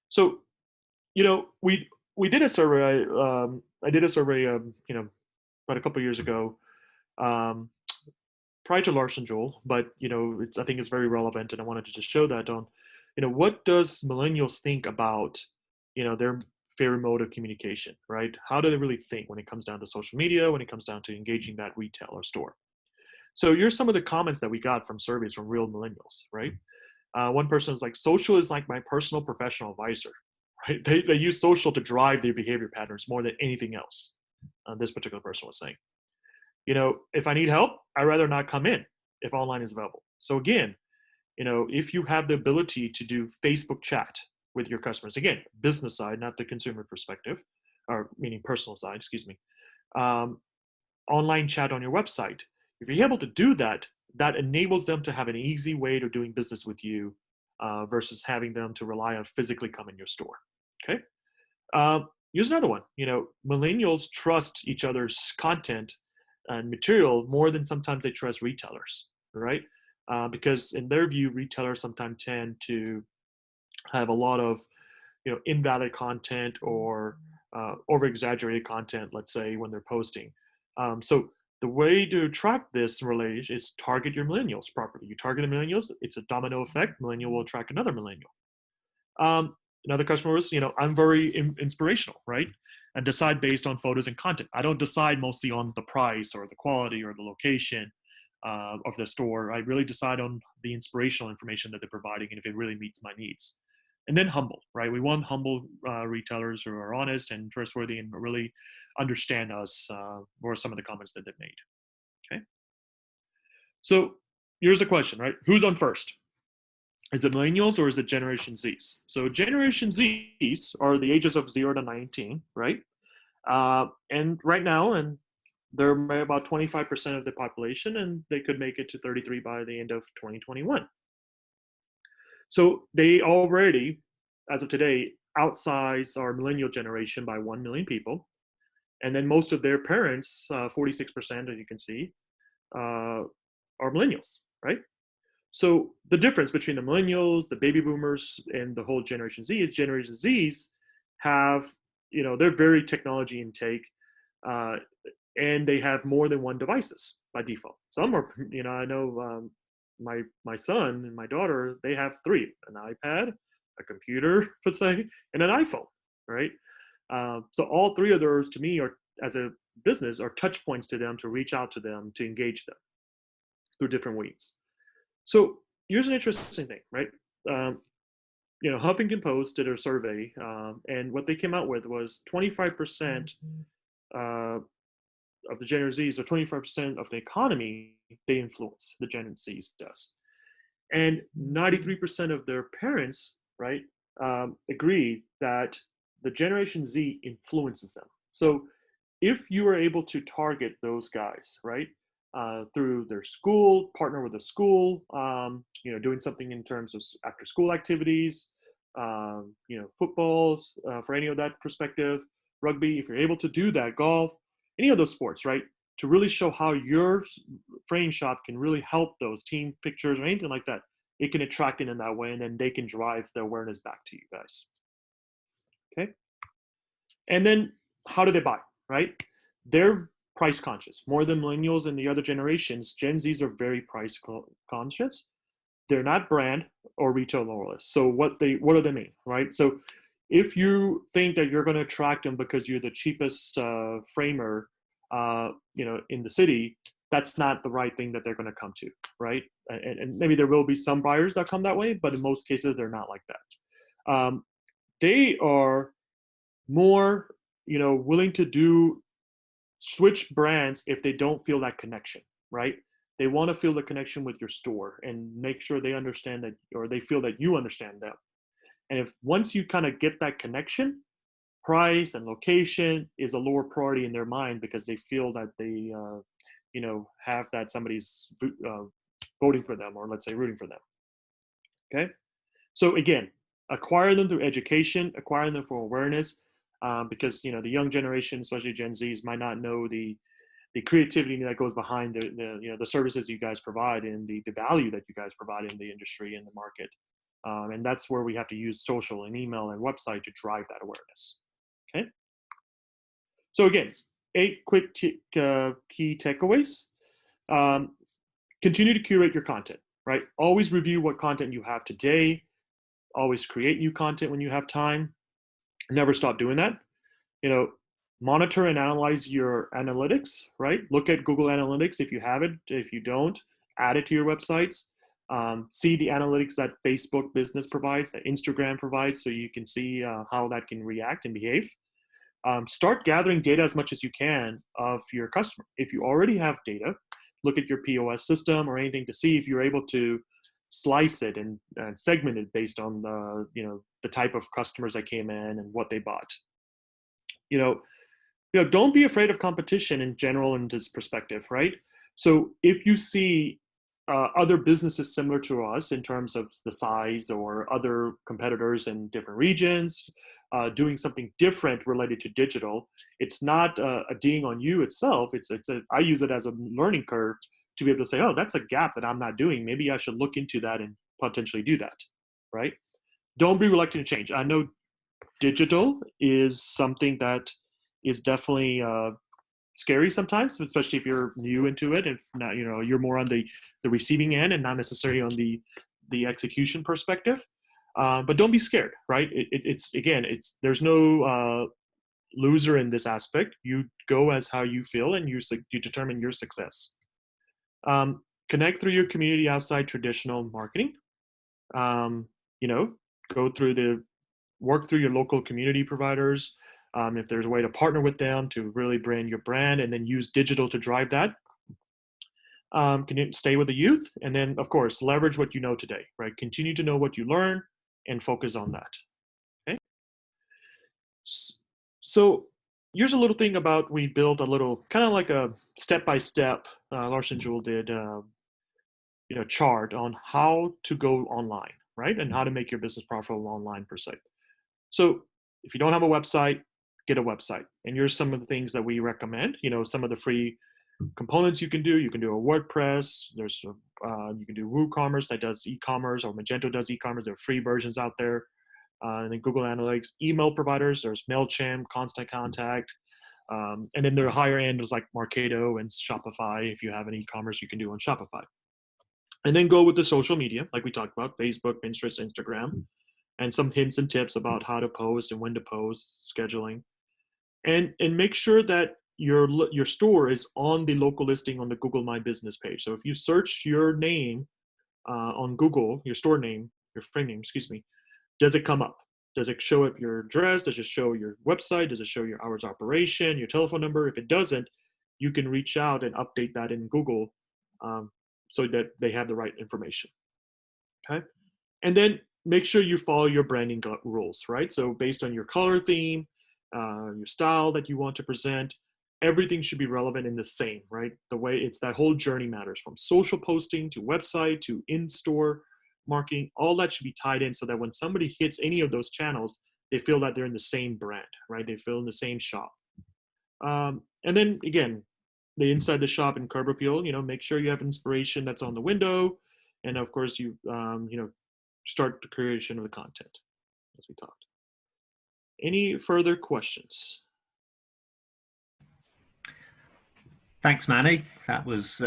So, we did a survey. I did a survey, about a couple of years ago, prior to Larson-Juhl, but I think it's very relevant, and I wanted to just show that on, what does millennials think about, their favorite mode of communication, right? How do they really think when it comes down to social media, when it comes down to engaging that retail or store? So here's some of the comments that we got from surveys from real millennials, right? One person was like, social is like my personal professional advisor, right? They use social to drive their behavior patterns more than anything else. This particular person was saying, if I need help, I'd rather not come in if online is available. So again, if you have the ability to do Facebook chat with your customers, again, business side, not the consumer perspective, or meaning personal side, excuse me, online chat on your website, if you're able to do that, that enables them to have an easy way to doing business with you versus having them to rely on physically come in your store. Okay. Here's another one. Millennials trust each other's content and material more than sometimes they trust retailers, right? Because in their view, retailers sometimes tend to have a lot of, invalid content or over-exaggerated content, let's say, when they're posting. So the way to track this relation is target your millennials properly. You target the millennials, it's a domino effect. Millennial will attract another millennial. Another customer was, I'm very inspirational, right? And decide based on photos and content. I don't decide mostly on the price or the quality or the location of the store. I really decide on the inspirational information that they're providing and if it really meets my needs. And then humble, right? We want humble retailers who are honest and trustworthy and really understand us, or some of the comments that they've made. Okay. So here's the question, right? Who's on first? Is it millennials or is it Generation Zs? So Generation Zs are the ages of 0 to 19, right? And right now, and they're about 25% of the population, and they could make it to 33 by the end of 2021. So they already, as of today, outsize our millennial generation by 1 million people. And then most of their parents, 46%, as you can see, are millennials, right? So the difference between the millennials, the baby boomers, and the whole Generation Z is Generation Zs have, they're very technology intake, and they have more than one devices by default. Some are, I know my son and my daughter, they have three: an iPad, a computer, let's say, and an iPhone, right? So all three of those, to me, are, as a business, are touch points to them, to reach out to them, to engage them through different ways. So here's an interesting thing, right? Huffington Post did a survey, and what they came out with was 25% of the Gen Zs, or 25% of the economy, they influence. The Gen Zs does, and 93% of their parents, right, agree that the Generation Z influences them. So if you are able to target those guys, right, through their school, partner with a school, doing something in terms of after school activities, footballs, for any of that perspective, rugby, if you're able to do that, golf, any of those sports, right, to really show how your frame shop can really help those team pictures or anything like that, it can attract it in that way, and then they can drive the awareness back to you guys. Okay. And then how do they buy, right? They're price conscious. More than millennials and the other generations, Gen Zs are very price conscious. They're not brand or retail loyalists. So what do they mean, right? So if you think that you're going to attract them because you're the cheapest framer, in the city, that's not the right thing that they're going to come to, right? And maybe there will be some buyers that come that way, but in most cases, they're not like that. They are more, willing to switch brands if they don't feel that connection, right? They want to feel the connection with your store and make sure they understand that, or they feel that you understand them. And if once you kind of get that connection, price and location is a lower priority in their mind, because they feel that they, have that somebody's voting for them, or let's say rooting for them. Okay. So again, acquire them through education, acquire them for awareness, because the young generation, especially Gen Zs, might not know the creativity that goes behind the services you guys provide, and the value that you guys provide in the industry and the market. And that's where we have to use social and email and website to drive that awareness. Okay. So again, 8 quick key takeaways. Continue to curate your content, right? Always review what content you have today. Always create new content when you have time. Never stop doing that. Monitor and analyze your analytics, right? Look at Google Analytics if you have it. If you don't, add it to your websites. See the analytics that Facebook Business provides, that Instagram provides, so you can see how that can react and behave. Start gathering data as much as you can of your customer. If you already have data, look at your POS system or anything to see if you're able to slice it and segment it based on the type of customers that came in and what they bought. Don't be afraid of competition in general in this perspective, right? So if you see other businesses similar to us in terms of the size, or other competitors in different regions doing something different related to digital, it's not a ding on you itself. I use it as a learning curve to be able to say, oh, that's a gap that I'm not doing. Maybe I should look into that and potentially do that, right? Don't be reluctant to change. I know digital is something that is definitely scary sometimes, especially if you're new into it. If not, you're more on the receiving end and not necessarily on the execution perspective. But don't be scared, right? There's no loser in this aspect. You go as how you feel, and you determine your success. Connect through your community outside traditional marketing. Work through your local community providers. If there's a way to partner with them to really brand your brand, and then use digital to drive that. Can you stay with the youth? And then, of course, leverage what you know today, right? Continue to know what you learn and focus on that. Okay. So here's a little thing about, we built a little kind of like a step-by-step, Larson-Juhl did, chart on how to go online, right? And how to make your business profitable online per se. So if you don't have a website, get a website. And here's some of the things that we recommend, some of the free components you can do. You can do a WordPress. There's you can do WooCommerce that does e-commerce, or Magento does e-commerce. There are free versions out there. And then Google Analytics, email providers. There's MailChimp, Constant Contact. And then there are higher end is like Marketo and Shopify. If you have an e-commerce, you can do on Shopify. And then go with the social media, like we talked about, Facebook, Pinterest, Instagram, and some hints and tips about how to post and when to post, scheduling. And make sure that your store is on the local listing on the Google My Business page. So if you search your name on Google, your store name, your frame name, excuse me, does it come up? Does it show up your address? Does it show your website? Does it show your hours of operation, your telephone number? If it doesn't, you can reach out and update that in Google so that they have the right information. Okay. And then make sure you follow your branding rules, right? So based on your color theme, your style that you want to present, everything should be relevant and the same, right? The way it's that whole journey matters, from social posting to website to in-store marketing, all that should be tied in so that when somebody hits any of those channels, they feel that they're in the same brand, right? They feel in the same shop. And then again, the inside the shop and curb appeal, make sure you have inspiration that's on the window. And of course you, start the creation of the content as we talked. Any further questions? Thanks, Manny. That was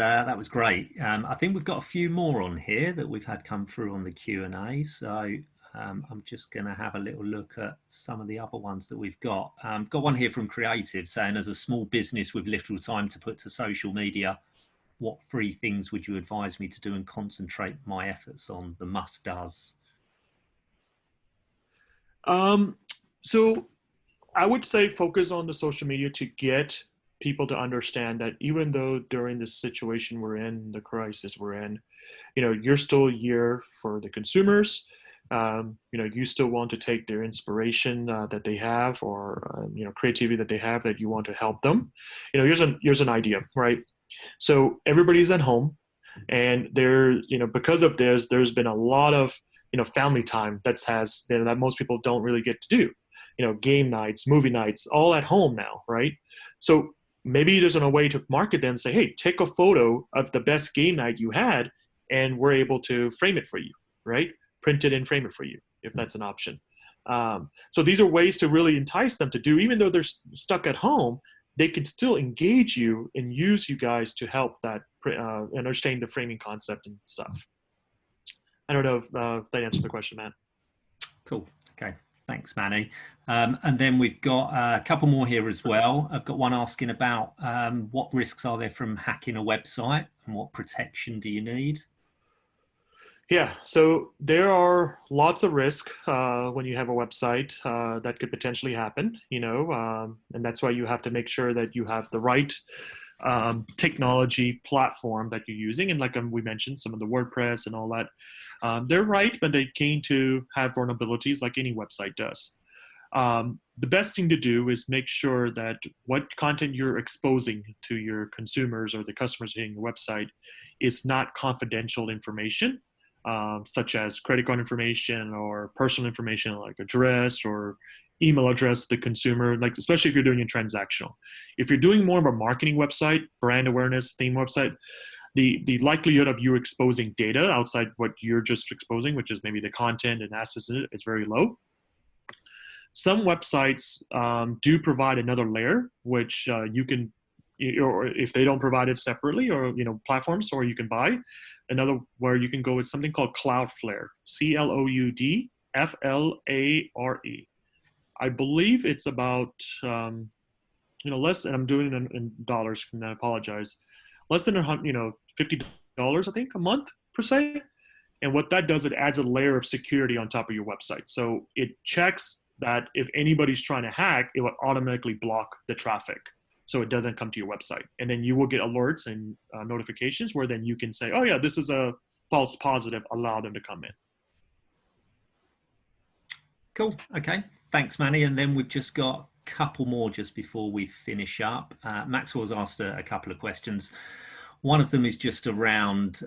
great. I think we've got a few more on here that we've had come through on the Q&A. So I'm just going to have a little look at some of the other ones that we've got. I've got one here from Creative saying, as a small business with little time to put to social media, what 3 things would you advise me to do and concentrate my efforts on? The must-does. So I would say focus on the social media to get people to understand that even though during this situation we're in, the crisis we're in, you're still here for the consumers. You still want to take their inspiration that they have, or creativity that they have, that you want to help them. Here's an idea, right? So everybody's at home, and because of this, there's been a lot of family time that most people don't really get to do. Game nights, movie nights, all at home now, right? So maybe there's a way to market them, say, hey, take a photo of the best game night you had, and we're able to frame it for you, right? Print it and frame it for you, if that's an option. So these are ways to really entice them to do, even though they're stuck at home, they can still engage you and use you guys to help that understand the framing concept and stuff. I don't know if that answered the question, Matt. Cool. Okay. Thanks, Manny. And then we've got a couple more here as well. I've got one asking about what risks are there from hacking a website, and what protection do you need? Yeah, so there are lots of risk when you have a website that could potentially happen, and that's why you have to make sure that you have the right technology platform that you're using. And like we mentioned, some of the WordPress and all that, they're right, but they came to have vulnerabilities like any website does. The best thing to do is make sure that what content you're exposing to your consumers or the customers hitting your website is not confidential information, such as credit card information or personal information like address or email address of the consumer, like especially if you're doing a transactional. If you're doing more of a marketing website, brand awareness, theme website, the likelihood of you exposing data outside what you're just exposing, which is maybe the content and assets in it, is very low. Some websites do provide another layer, which you can, or if they don't provide it separately, or platforms, or you can buy another where you can go with something called Cloudflare, Cloudflare. I believe it's about less, and I'm doing it in dollars, and I apologize, less than $50, I think, a month per se. And what that does, it adds a layer of security on top of your website. So it checks that if anybody's trying to hack, it will automatically block the traffic. so it doesn't come to your website. And then you will get alerts and notifications where then you can say, oh yeah, this is a false positive, allow them to come in. Cool. Okay. Thanks, Manny. And then we've just got a couple more just before we finish up. Maxwell's asked a couple of questions. One of them is just around,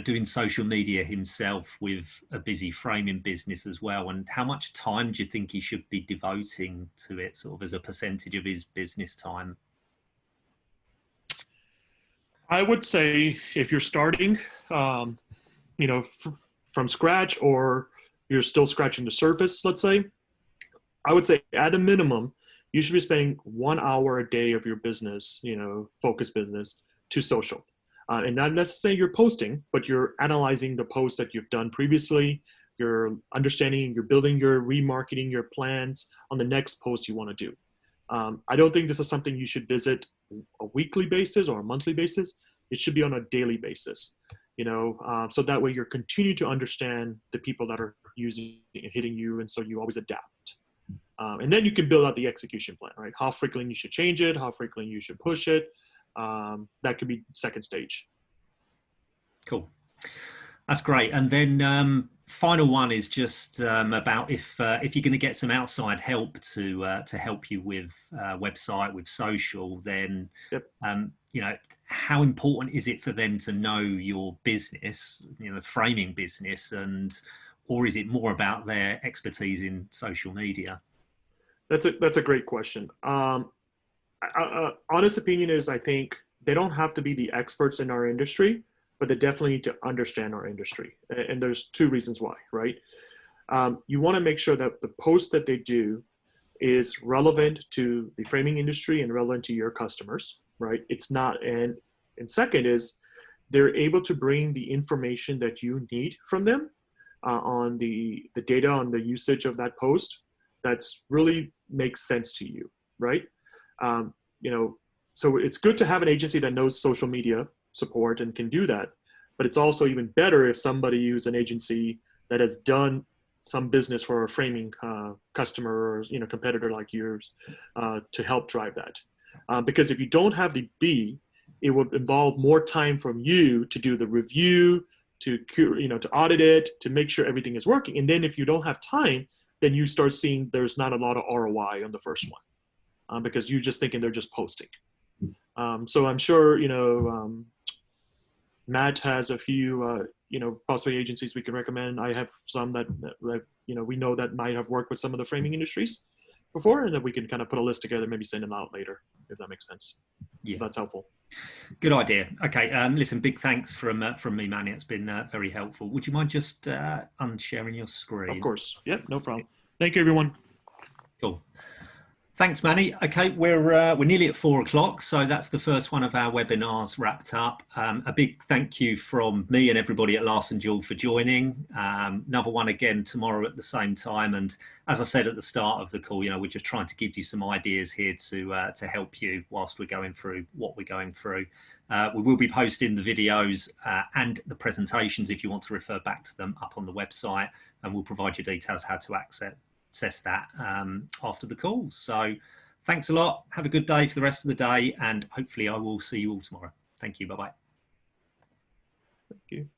doing social media himself with a busy framing business as well. And how much time do you think he should be devoting to it, sort of as a percentage of his business time? I would say if you're starting, from scratch, or you're still scratching the surface, let's say, I would say at a minimum, you should be spending 1 hour a day of your business, focus business, to social. And not necessarily you're posting, but you're analyzing the posts that you've done previously, you're understanding, you're building your remarketing, your plans on the next post you want to do. I don't think this is something you should visit a weekly basis or a monthly basis. It should be on a daily basis, so that way you're continuing to understand the people that are using and hitting you, and so you always adapt. And then you can build out the execution plan, right? How frequently you should change it, how frequently you should push it. That could be second stage. Cool. That's great. And then final one is just about if you're going to get some outside help to help you with website, with social, then yep. How important is it for them to know your business, the framing business, or is it more about their expertise in social media? That's a great question. Honest opinion is, I think they don't have to be the experts in our industry, but they definitely need to understand our industry. And there's two reasons why, right? You want to make sure that the post that they do is relevant to the framing industry and relevant to your customers, right? It's not, and second is they're able to bring the information that you need from them on the data on the usage of that post that's really makes sense to you, right? So it's good to have an agency that knows social media support and can do that, but it's also even better if somebody uses an agency that has done some business for a framing customer or competitor like yours to help drive that. Because if you don't have the B, it would involve more time from you to do the review, to audit it, to make sure everything is working. And then if you don't have time, then you start seeing there's not a lot of ROI on the first one because you're just thinking they're just posting. So I'm sure, Matt has a few, possibly agencies we can recommend. I have some that we know that might have worked with some of the framing industries before, and that we can kind of put a list together, maybe send them out later, if that makes sense. Yeah, if that's helpful. Good idea. Okay, listen, big thanks from me, Manny. It's been very helpful. Would you mind just unsharing your screen? Of course. Yep, no problem. Thank you, everyone. Cool. Thanks, Manny. Okay, we're nearly at 4 o'clock, so that's the first one of our webinars wrapped up. A big thank you from me and everybody at Larson-Juhl for joining. Another one again tomorrow at the same time. And as I said at the start of the call, we're just trying to give you some ideas here to help you whilst we're going through what we're going through. We will be posting the videos and the presentations if you want to refer back to them up on the website, and we'll provide you details how to access that after the call. So thanks a lot. Have a good day for the rest of the day, and hopefully I will see you all tomorrow. Thank you. Bye-bye. Thank you.